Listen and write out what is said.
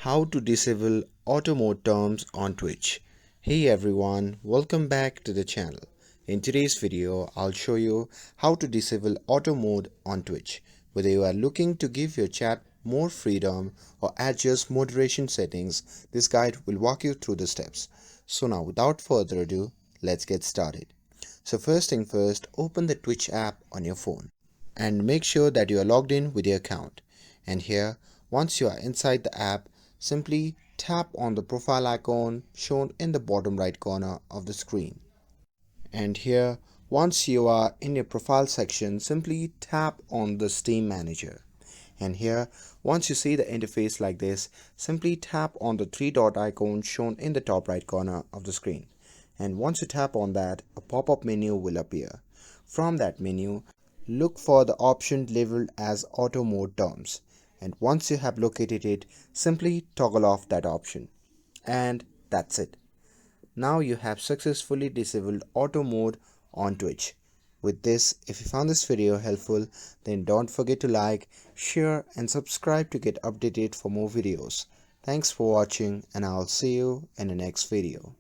How to disable auto mode terms on Twitch. Hey everyone, welcome back to the channel. In today's video, I'll show you how to disable auto mode on Twitch. Whether you are looking to give your chat more freedom or adjust moderation settings, this guide will walk you through the steps. So now without further ado, let's get started. So first thing first, open the Twitch app on your phone and make sure that you are logged in with your account. And here, once you are inside the app, simply tap on the profile icon shown in the bottom right corner of the screen. And here, once you are in your profile section, simply tap on the Steam Manager. And here, once you see the interface like this, simply tap on the three dot icon shown in the top right corner of the screen. And once you tap on that, a pop-up menu will appear. From that menu, look for the option labeled as Auto Mode Terms. And once you have located it, simply toggle off that option. And that's it. Now you have successfully disabled auto mode on Twitch. With this, if you found this video helpful, then don't forget to like, share and subscribe to get updated for more videos. Thanks for watching and I'll see you in the next video.